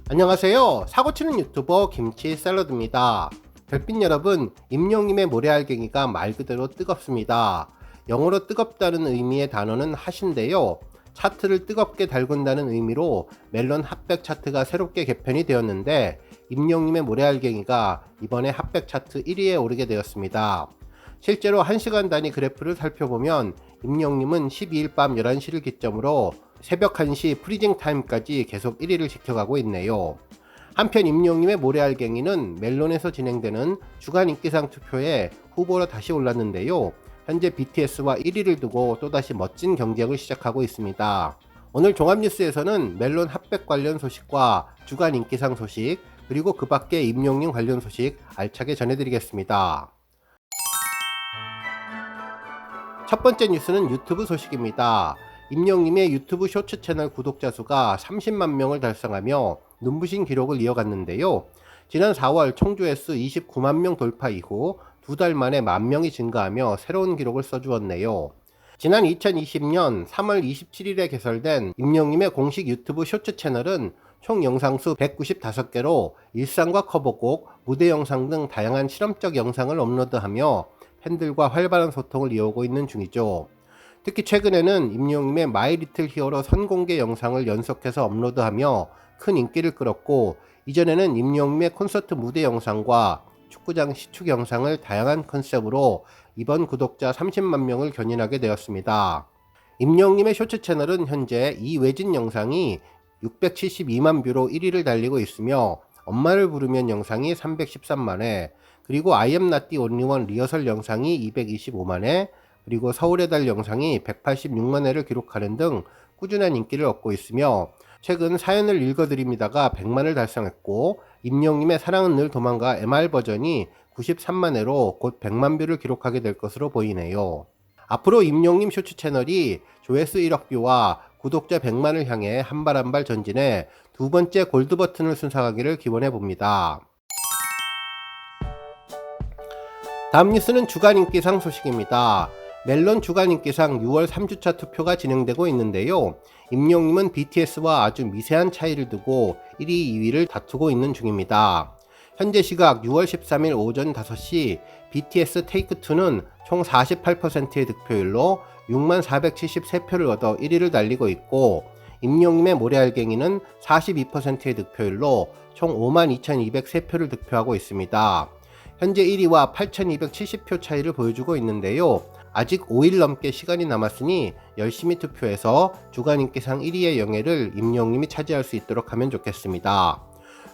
안녕하세요. 사고치는 유튜버 김치샐러드입니다. 별빛 여러분, 임영님의 모래알갱이가 말 그대로 뜨겁습니다. 영어로 뜨겁다는 의미의 단어는 핫인데요. 차트를 뜨겁게 달군다는 의미로 멜론 핫백 차트가 새롭게 개편이 되었는데 임영님의 모래알갱이가 이번에 핫백 차트 1위에 오르게 되었습니다. 실제로 1시간 단위 그래프를 살펴보면 임영님은 12일 밤 11시를 기점으로 새벽 1시 프리징 타임까지 계속 1위를 지켜가고 있네요. 한편 임영님의 모래알갱이는 멜론에서 진행되는 주간 인기상 투표에 후보로 다시 올랐는데요. 현재 BTS와 1위를 두고 또다시 멋진 경쟁을 시작하고 있습니다. 오늘 종합뉴스에서는 멜론 핫백 관련 소식과 주간 인기상 소식, 그리고 그 밖에 임영님 관련 소식 알차게 전해드리겠습니다. 첫 번째 뉴스는 유튜브 소식입니다. 임영님의 유튜브 쇼츠 채널 구독자 수가 30만 명을 달성하며 눈부신 기록을 이어갔는데요. 지난 4월 총조회수 29만 명 돌파 이후 2달 만에 10,000명이 증가하며 새로운 기록을 써주었네요. 지난 2020년 3월 27일에 개설된 임영님의 공식 유튜브 쇼츠 채널은 총 영상수 195개로 일상과 커버곡, 무대 영상 등 다양한 실험적 영상을 업로드하며 팬들과 활발한 소통을 이어오고 있는 중이죠. 특히 최근에는 임영님의 마이 리틀 히어로 선공개 영상을 연속해서 업로드하며 큰 인기를 끌었고, 이전에는 임영님의 콘서트 무대 영상과 축구장 시축 영상을 다양한 컨셉으로 이번 구독자 30만 명을 견인하게 되었습니다. 임영님의 쇼츠 채널은 현재 이외진 영상이 672만 뷰로 1위를 달리고 있으며 엄마를 부르면 영상이 313만회, 그리고 I am not the only one 리허설 영상이 225만회, 그리고 서울의 달 영상이 186만회를 기록하는 등 꾸준한 인기를 얻고 있으며, 최근 사연을 읽어드립니다가 100만을 달성했고, 임영님의 사랑은 늘 도망가 MR 버전이 93만회로 곧 100만 뷰를 기록하게 될 것으로 보이네요. 앞으로 임영님 쇼츠 채널이 조회수 1억 뷰와 구독자 100만을 향해 한 발 한 발 전진해 두 번째 골드 버튼을 순삭하기를 기원해 봅니다. 다음 뉴스는 주간 인기상 소식입니다. 멜론 주간 인기상 6월 3주차 투표가 진행되고 있는데요. 임영님은 BTS와 아주 미세한 차이를 두고 1위, 2위를 다투고 있는 중입니다. 현재 시각 6월 13일 오전 5시 BTS 테이크2는 총 48%의 득표율로 6473표를 얻어 1위를 달리고 있고, 임영님의 모래알갱이는 42%의 득표율로 총 52,203표를 득표하고 있습니다. 현재 1위와 8,270표 차이를 보여주고 있는데요. 아직 5일 넘게 시간이 남았으니 열심히 투표해서 주간 인기상 1위의 영예를 임영님이 차지할 수 있도록 하면 좋겠습니다.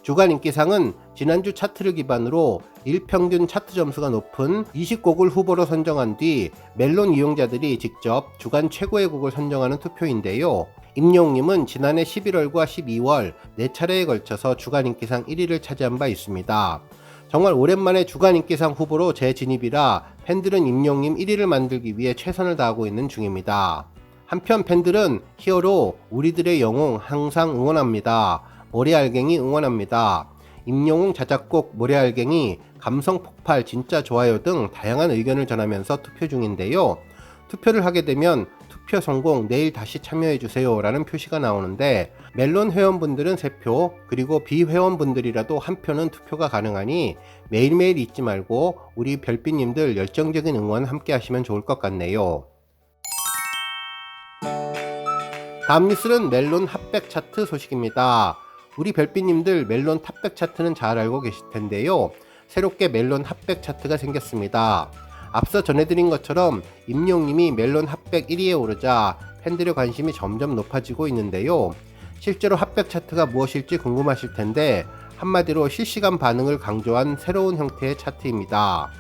주간 인기상은 지난주 차트를 기반으로 일평균 차트 점수가 높은 20곡을 후보로 선정한 뒤 멜론 이용자들이 직접 주간 최고의 곡을 선정하는 투표인데요. 임영님은 지난해 11월과 12월 4차례에 걸쳐서 주간 인기상 1위를 차지한 바 있습니다. 정말 오랜만에 주간 인기상 후보로 재진입이라 팬들은 임영님 1위를 만들기 위해 최선을 다하고 있는 중입니다. 한편 팬들은 히어로 우리들의 영웅 항상 응원합니다. 모래알갱이 응원합니다. 임영웅 자작곡 모래알갱이 감성 폭발 진짜 좋아요 등 다양한 의견을 전하면서 투표 중인데요. 투표를 하게 되면 투표 성공 내일 다시 참여해주세요 라는 표시가 나오는데, 멜론 회원분들은 3표, 그리고 비회원분들이라도 1표는 투표가 가능하니 매일매일 잊지 말고 우리 별빛님들 열정적인 응원 함께 하시면 좋을 것 같네요. 다음 뉴스는 멜론 핫백 차트 소식입니다. 우리 별빛님들 멜론 탑백 차트는 잘 알고 계실 텐데요. 새롭게 멜론 핫백 차트가 생겼습니다. 앞서 전해드린 것처럼 임영님이 멜론 핫백 1위에 오르자 팬들의 관심이 점점 높아지고 있는데요. 실제로 핫백 차트가 무엇일지 궁금하실 텐데, 한마디로 실시간 반응을 강조한 새로운 형태의 차트입니다.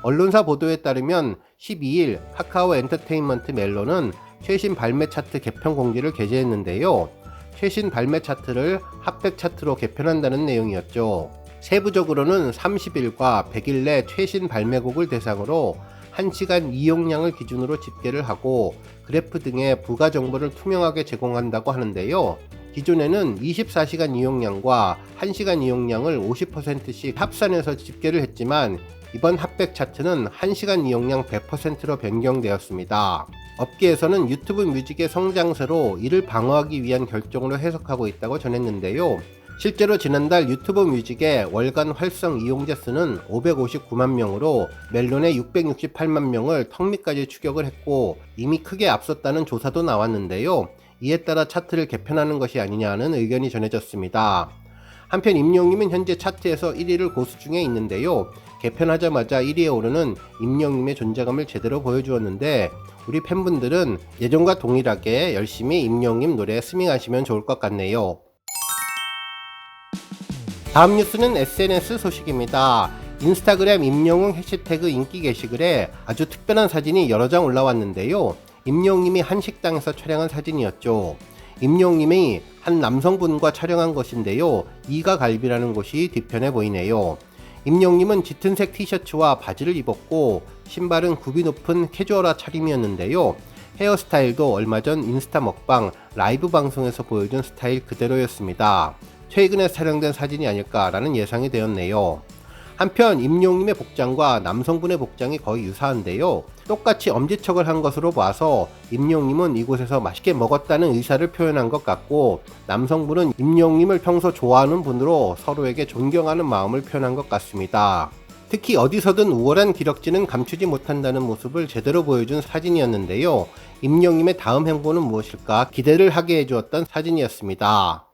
언론사 보도에 따르면 12일 카카오 엔터테인먼트 멜론은 최신 발매 차트 개편 공지를 게재했는데요. 최신 발매 차트를 핫백 차트로 개편한다는 내용이었죠. 세부적으로는 30일과 100일 내 최신 발매곡을 대상으로 1시간 이용량을 기준으로 집계를 하고 그래프 등의 부가 정보를 투명하게 제공한다고 하는데요. 기존에는 24시간 이용량과 1시간 이용량을 50%씩 합산해서 집계를 했지만, 이번 핫백 차트는 1시간 이용량 100%로 변경되었습니다. 업계에서는 유튜브 뮤직의 성장세로 이를 방어하기 위한 결정으로 해석하고 있다고 전했는데요. 실제로 지난달 유튜브 뮤직의 월간 활성 이용자 수는 559만 명으로 멜론의 668만 명을 턱 밑까지 추격을 했고 이미 크게 앞섰다는 조사도 나왔는데요. 이에 따라 차트를 개편하는 것이 아니냐는 의견이 전해졌습니다. 한편 임영님은 현재 차트에서 1위를 고수 중에 있는데요. 개편하자마자 1위에 오르는 임영님의 존재감을 제대로 보여주었는데 우리 팬분들은 예전과 동일하게 열심히 임영님 노래에 스밍하시면 좋을 것 같네요. 다음 뉴스는 SNS 소식입니다. 인스타그램 임영웅 해시태그 인기 게시글에 아주 특별한 사진이 여러 장 올라왔는데요. 임영웅님이 한 식당에서 촬영한 사진이었죠. 임영웅님이 한 남성분과 촬영한 것인데요. 이가 갈비라는 곳이 뒤편에 보이네요. 임영웅님은 짙은 색 티셔츠와 바지를 입었고 신발은 굽이 높은 캐주얼화 차림이었는데요. 헤어스타일도 얼마 전 인스타 먹방 라이브 방송에서 보여준 스타일 그대로였습니다. 최근에 촬영된 사진이 아닐까라는 예상이 되었네요. 한편 임영웅님의 복장과 남성분의 복장이 거의 유사한데요. 똑같이 엄지척을 한 것으로 봐서 임영웅님은 이곳에서 맛있게 먹었다는 의사를 표현한 것 같고 남성분은 임영웅님을 평소 좋아하는 분으로 서로에게 존경하는 마음을 표현한 것 같습니다. 특히 어디서든 우월한 기럭지는 감추지 못한다는 모습을 제대로 보여준 사진이었는데요. 임영웅님의 다음 행보는 무엇일까 기대를 하게 해주었던 사진이었습니다.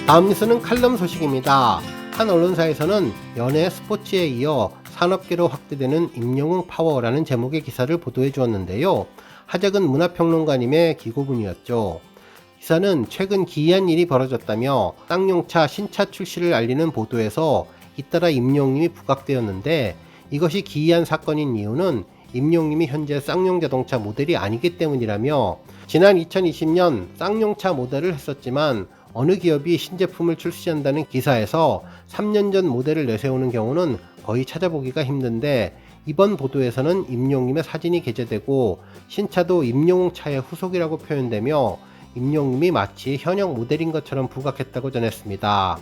다음 뉴스는 칼럼 소식입니다. 한 언론사에서는 연예 스포츠에 이어 산업계로 확대되는 임영웅 파워라는 제목의 기사를 보도해 주었는데요. 하작은 문화평론가님의 기고문이었죠. 기사는 최근 기이한 일이 벌어졌다며 쌍용차 신차 출시를 알리는 보도에서 잇따라 임영웅님이 부각되었는데 이것이 기이한 사건인 이유는 임영웅님이 현재 쌍용 자동차 모델이 아니기 때문이라며 지난 2020년 쌍용차 모델을 했었지만 어느 기업이 신제품을 출시한다는 기사에서 3년 전 모델을 내세우는 경우는 거의 찾아보기가 힘든데 이번 보도에서는 임영웅님의 사진이 게재되고 신차도 임영웅 차의 후속이라고 표현되며 임영웅님이 마치 현역 모델인 것처럼 부각했다고 전했습니다.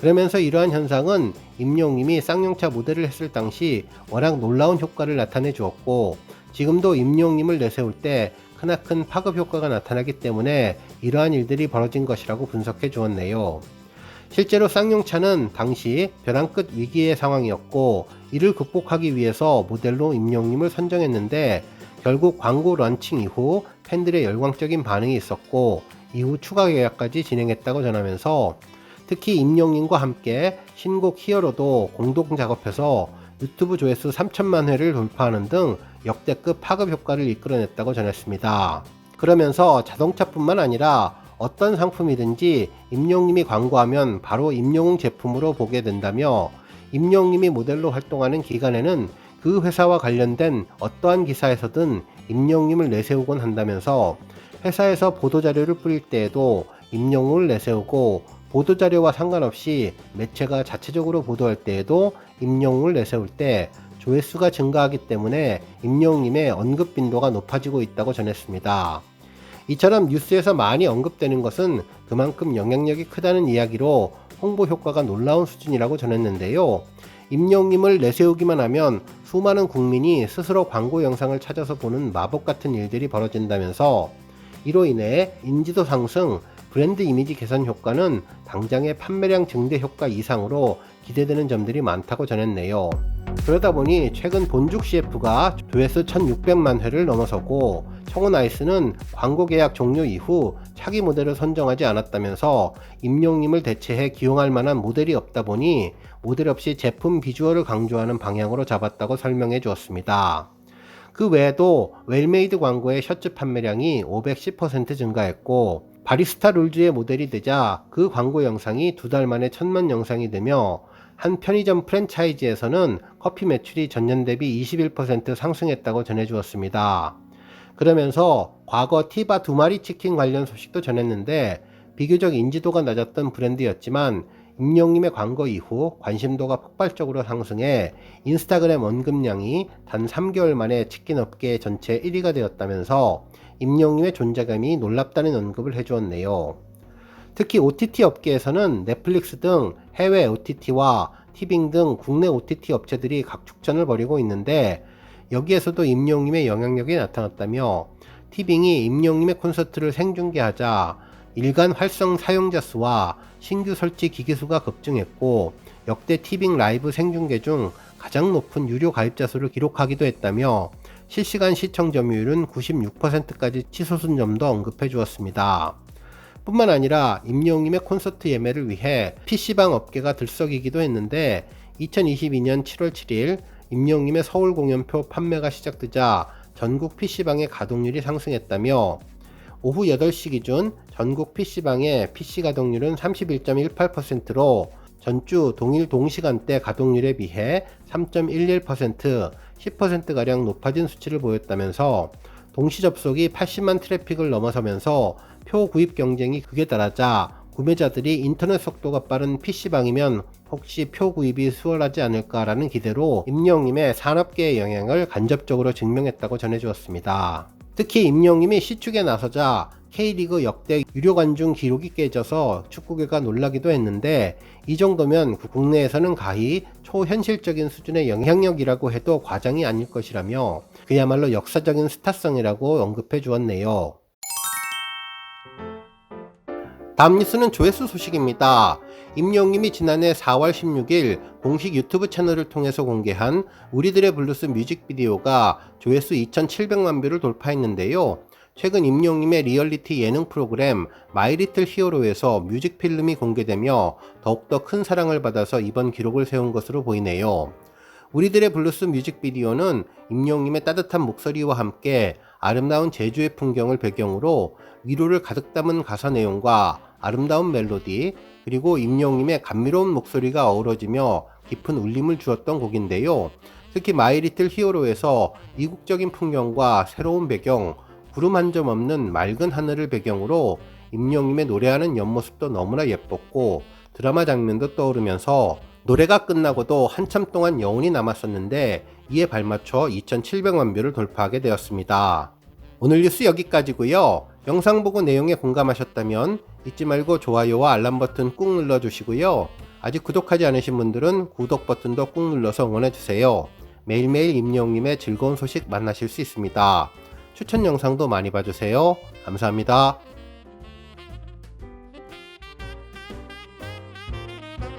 그러면서 이러한 현상은 임영웅님이 쌍용차 모델을 했을 당시 워낙 놀라운 효과를 나타내 주었고 지금도 임영웅님을 내세울 때 크나큰 파급 효과가 나타나기 때문에 이러한 일들이 벌어진 것이라고 분석해 주었네요. 실제로 쌍용차는 당시 벼랑 끝 위기의 상황이었고 이를 극복하기 위해서 모델로 임영웅님을 선정했는데 결국 광고 런칭 이후 팬들의 열광적인 반응이 있었고 이후 추가 계약까지 진행했다고 전하면서 특히 임영웅님과 함께 신곡 히어로도 공동 작업해서 유튜브 조회수 3천만 회를 돌파하는 등 역대급 파급 효과를 이끌어냈다고 전했습니다. 그러면서 자동차뿐만 아니라 어떤 상품이든지 임영웅님이 광고하면 바로 임영웅 제품으로 보게 된다며 임영웅님이 모델로 활동하는 기간에는 그 회사와 관련된 어떠한 기사에서든 임영웅님을 내세우곤 한다면서 회사에서 보도자료를 뿌릴 때에도 임영웅을 내세우고 보도자료와 상관없이 매체가 자체적으로 보도할 때에도 임영웅을 내세울 때 조회수가 증가하기 때문에 임영웅님의 언급 빈도가 높아지고 있다고 전했습니다. 이처럼 뉴스에서 많이 언급되는 것은 그만큼 영향력이 크다는 이야기로 홍보 효과가 놀라운 수준이라고 전했는데요. 임영웅님을 내세우기만 하면 수많은 국민이 스스로 광고 영상을 찾아서 보는 마법 같은 일들이 벌어진다면서 이로 인해 인지도 상승, 브랜드 이미지 개선 효과는 당장의 판매량 증대 효과 이상으로 기대되는 점들이 많다고 전했네요. 그러다 보니 최근 본죽 CF가 조회수 1600만 회를 넘어서고 청혼 아이스는 광고 계약 종료 이후 차기 모델을 선정하지 않았다면서 임영웅님을 대체해 기용할 만한 모델이 없다 보니 모델 없이 제품 비주얼을 강조하는 방향으로 잡았다고 설명해 주었습니다. 그 외에도 웰메이드 광고의 셔츠 판매량이 510% 증가했고 바리스타 룰즈의 모델이 되자 그 광고 영상이 2달 만에 1000만 영상이 되며 한 편의점 프랜차이즈에서는 커피 매출이 전년 대비 21% 상승했다고 전해주었습니다. 그러면서 과거 티바 2마리 치킨 관련 소식도 전했는데 비교적 인지도가 낮았던 브랜드였지만 임영웅님의 광고 이후 관심도가 폭발적으로 상승해 인스타그램 언급량이 단 3개월 만에 치킨 업계 전체 1위가 되었다면서 임영웅님의 존재감이 놀랍다는 언급을 해주었네요. 특히 OTT 업계에서는 넷플릭스 등 해외 OTT와 티빙 등 국내 OTT 업체들이 각축전을 벌이고 있는데 여기에서도 임영웅님의 영향력이 나타났다며 티빙이 임영웅님의 콘서트를 생중계하자 일간 활성 사용자 수와 신규 설치 기기 수가 급증했고 역대 티빙 라이브 생중계 중 가장 높은 유료 가입자 수를 기록하기도 했다며 실시간 시청 점유율은 96%까지 치솟은 점도 언급해 주었습니다. 뿐만 아니라 임영웅님의 콘서트 예매를 위해 PC방 업계가 들썩이기도 했는데 2022년 7월 7일 임영웅님의 서울 공연표 판매가 시작되자 전국 PC방의 가동률이 상승했다며 오후 8시 기준 전국 PC방의 PC 가동률은 31.18%로 전주 동일 동시간대 가동률에 비해 3.11%, 10%가량 높아진 수치를 보였다면서 동시 접속이 80만 트래픽을 넘어서면서 표 구입 경쟁이 극에 달하자 구매자들이 인터넷 속도가 빠른 PC방이면 혹시 표 구입이 수월하지 않을까라는 기대로 임영웅님의 산업계의 영향을 간접적으로 증명했다고 전해주었습니다. 특히 임영웅님이 시축에 나서자 K리그 역대 유료 관중 기록이 깨져서 축구계가 놀라기도 했는데 이 정도면 국내에서는 가히 초현실적인 수준의 영향력이라고 해도 과장이 아닐 것이라며 그야말로 역사적인 스타성이라고 언급해 주었네요. 다음 뉴스는 조회수 소식입니다. 임영웅님이 지난해 4월 16일 공식 유튜브 채널을 통해서 공개한 우리들의 블루스 뮤직비디오가 조회수 2,700만 뷰를 돌파했는데요. 최근 임영웅님의 리얼리티 예능 프로그램 마이 리틀 히어로에서 뮤직필름이 공개되며 더욱더 큰 사랑을 받아서 이번 기록을 세운 것으로 보이네요. 우리들의 블루스 뮤직비디오는 임영웅님의 따뜻한 목소리와 함께 아름다운 제주의 풍경을 배경으로 위로를 가득 담은 가사 내용과 아름다운 멜로디 그리고 임영웅님의 감미로운 목소리가 어우러지며 깊은 울림을 주었던 곡인데요. 특히 마이 리틀 히어로에서 이국적인 풍경과 새로운 배경, 구름 한 점 없는 맑은 하늘을 배경으로 임영웅님의 노래하는 옆모습도 너무나 예뻤고 드라마 장면도 떠오르면서 노래가 끝나고도 한참 동안 여운이 남았었는데 이에 발맞춰 2,700만 뷰를 돌파하게 되었습니다. 오늘 뉴스 여기까지고요. 영상 보고 내용에 공감하셨다면 잊지 말고 좋아요와 알람 버튼 꾹 눌러주시고요. 아직 구독하지 않으신 분들은 구독 버튼도 꾹 눌러서 응원해주세요. 매일매일 임영웅님의 즐거운 소식 만나실 수 있습니다. 추천 영상도 많이 봐주세요. 감사합니다.